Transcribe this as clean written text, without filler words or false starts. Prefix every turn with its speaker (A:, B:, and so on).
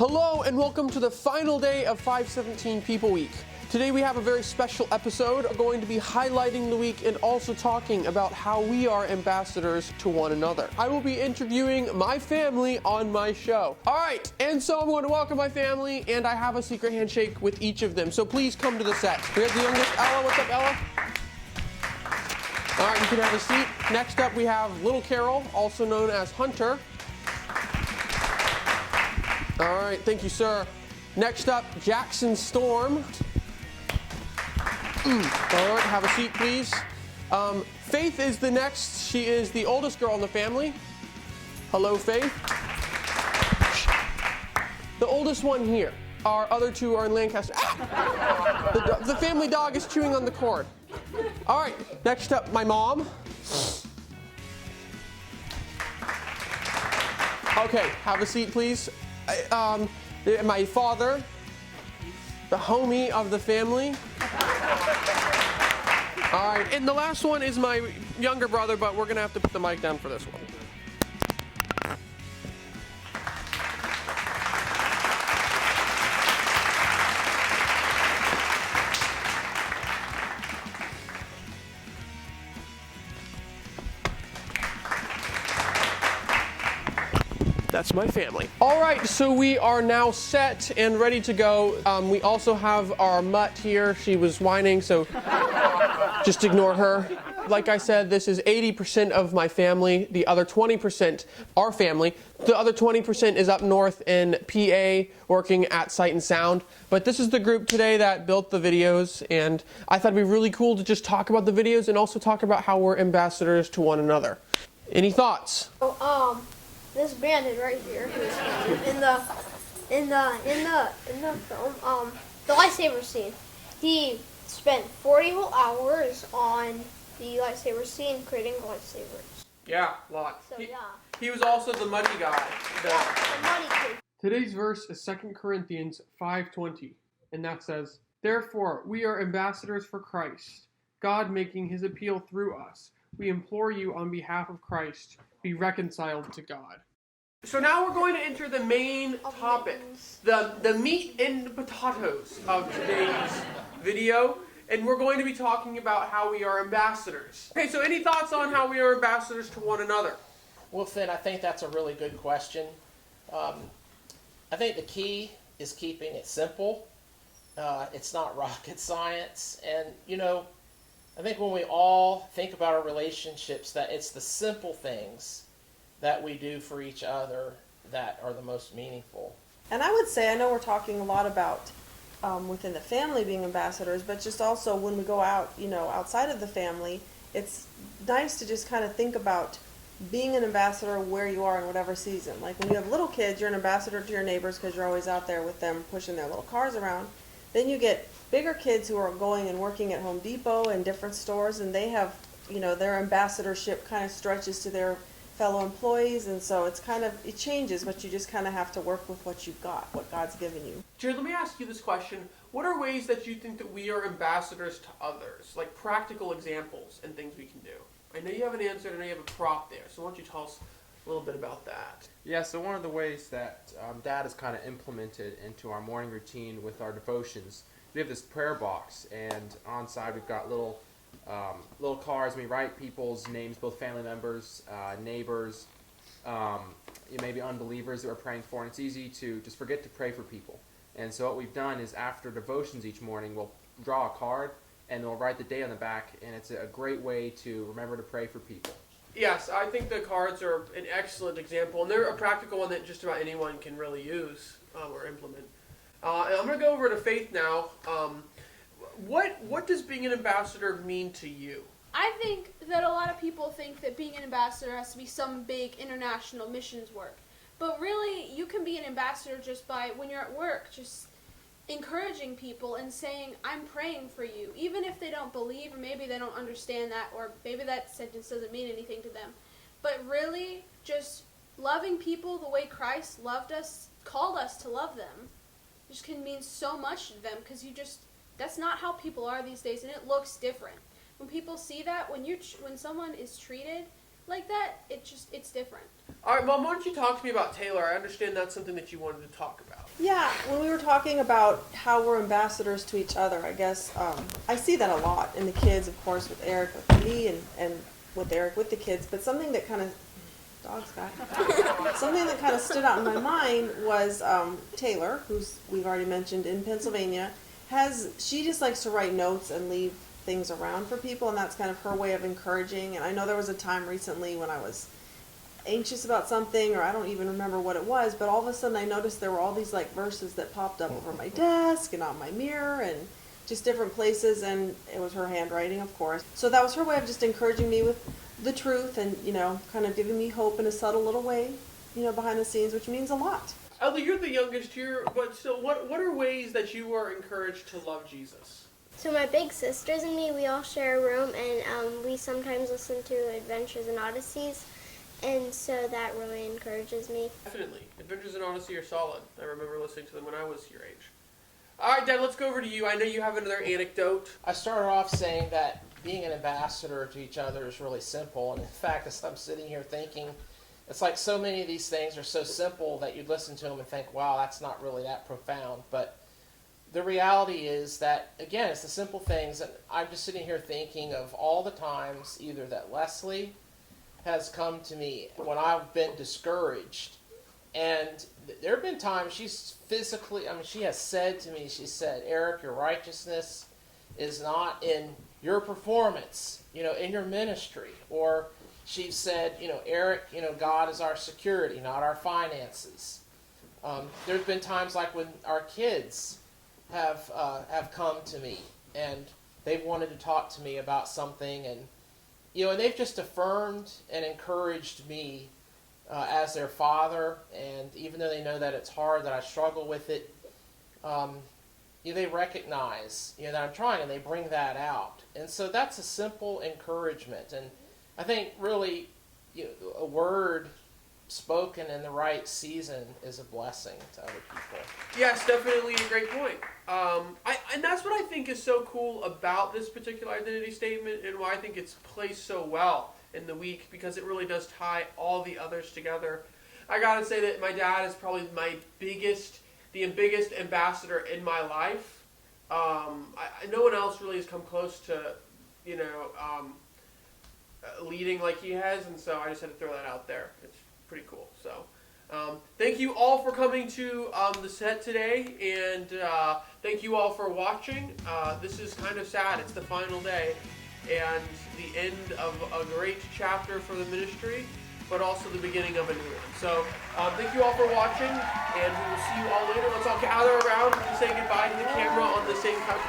A: Hello and welcome to the final day of 517 People Week. Today we have a very special episode. We're going to be highlighting the week and also talking about how we are ambassadors to one another. I will be interviewing my family on my show. All right, and so I'm going to welcome my family, and I have a secret handshake with each of them. So please come to the set. We have the youngest, Ella. What's up, Ella? All right, you can have a seat. Next up, we have little Carol, also known as Hunter. All right, thank you, sir. Next up, Jackson Storm. All right, have a seat, please. Faith is the next. She is the oldest girl in the family. Hello, Faith. The oldest one here. Our other two are in Lancaster. Ah! The family dog is chewing on the cord. All right, next up, my mom. Okay, have a seat, please. My father, the homie of the family. All right, and the last one is my younger brother, but we're gonna have to put the mic down for this one. That's my family. All right, so we are now set and ready to go. We also have our mutt here. She was whining, so just ignore her. Like I said, this is 80% of my family. The other 20%, our family. The other 20% is up north in PA working at Sight and Sound. But this is the group today that built the videos, and I thought it'd be really cool to just talk about the videos and also talk about how we're ambassadors to one another. Any thoughts?
B: This bandit right here, in the film, the lightsaber scene, he spent 40 whole hours on the lightsaber scene, creating lightsabers.
A: Yeah, a lot.
B: So
A: He was also the muddy guy.
B: The money kid.
A: Today's verse is 2 Corinthians 5:20, and that says, "Therefore, we are ambassadors for Christ, God making his appeal through us. We implore you on behalf of Christ, be reconciled to God." So now we're going to enter the main topic, the meat and potatoes of today's video, and we're going to be talking about how we are ambassadors. Okay, so any thoughts on how we are ambassadors to one another?
C: Well, Finn, I think that's a really good question. I think the key is keeping it simple. It's not rocket science. And, I think when we all think about our relationships, that it's the simple things that we do for each other that are the most meaningful.
D: And I would say, I know we're talking a lot about within the family being ambassadors, but just also when we go out, outside of the family, it's nice to just kind of think about being an ambassador where you are in whatever season. Like when you have little kids, you're an ambassador to your neighbors because you're always out there with them pushing their little cars around. Then you get bigger kids who are going and working at Home Depot and different stores, and they have, their ambassadorship kind of stretches to their fellow employees, and so it changes, but you just kind of have to work with what you've got, what God's given you.
A: Jared, let me ask you this question. What are ways that you think that we are ambassadors to others? Like practical examples and things we can do. I know you have an answer, and I know you have a prop there, so why don't you tell us a little bit about that?
E: Yeah, so one of the ways that Dad has kind of implemented into our morning routine with our devotions, we have this prayer box, and on side we've got little cards. We write people's names, both family members, neighbors, maybe unbelievers that we're praying for, and it's easy to just forget to pray for people. And so what we've done is after devotions each morning, we'll draw a card, and we'll write the day on the back, and it's a great way to remember to pray for people.
A: Yes, I think the cards are an excellent example, and they're a practical one that just about anyone can really use or implement. And I'm going to go over to Faith now. What does being an ambassador mean to you?
F: I think that a lot of people think that being an ambassador has to be some big international missions work. But really, you can be an ambassador just by, when you're at work, just encouraging people and saying, I'm praying for you. Even if they don't believe, or maybe they don't understand that, or maybe that sentence doesn't mean anything to them. But really, just loving people the way Christ loved us, called us to love them, just can mean so much to them, because that's not how people are these days, and it looks different. When people see that, when someone is treated like that, it's different.
A: All right, Mom, why don't you talk to me about Taylor? I understand that's something that you wanted to talk about.
D: Yeah, when we were talking about how we're ambassadors to each other, I guess I see that a lot in the kids, of course, with Eric, with me, and with Eric, with the kids. But something that kind of something that kind of stood out in my mind was Taylor, who's we've already mentioned in Pennsylvania. She just likes to write notes and leave things around for people, and that's kind of her way of encouraging. And I know there was a time recently when I was anxious about something, or I don't even remember what it was, but all of a sudden I noticed there were all these like verses that popped up over my desk and on my mirror and just different places, and it was her handwriting, of course. So that was her way of just encouraging me with the truth and, kind of giving me hope in a subtle little way, behind the scenes, which means a lot.
A: Ellie, you're the youngest here, but still, what are ways that you are encouraged to love Jesus?
B: So my big sisters and me, we all share a room, and we sometimes listen to Adventures and Odysseys, and so that really encourages me.
A: Definitely. Adventures in Odyssey are solid. I remember listening to them when I was your age. All right, Dad, let's go over to you. I know you have another anecdote.
C: I started off saying that being an ambassador to each other is really simple. And in fact, as I'm sitting here thinking, it's like so many of these things are so simple that you'd listen to them and think, wow, that's not really that profound. But the reality is that, again, it's the simple things. And I'm just sitting here thinking of all the times either that Leslie has come to me when I've been discouraged. And there have been times she has said to me, she said, Eric, your righteousness is not in your performance, in your ministry. Or she said, Eric, God is our security, not our finances. There's been times like when our kids have come to me and they've wanted to talk to me about something, and and they've just affirmed and encouraged me as their father. And even though they know that it's hard, that I struggle with it, they recognize that I'm trying, and they bring that out. And so that's a simple encouragement. And I think really a word spoken in the right season is a blessing to other people.
A: Yes, definitely a great point. And that's what I think is so cool about this particular identity statement, and why I think it's placed so well in the week, because it really does tie all the others together. I gotta say that my dad is probably the biggest ambassador in my life. No one else really has come close to, leading like he has, and so I just had to throw that out there. It's pretty cool. So, thank you all for coming to the set today, and thank you all for watching. This is kind of sad. It's the final day and the end of a great chapter for the ministry, but also the beginning of a new one. So thank you all for watching, and we will see you all later. Let's all gather around and say goodbye to the camera on the same couch.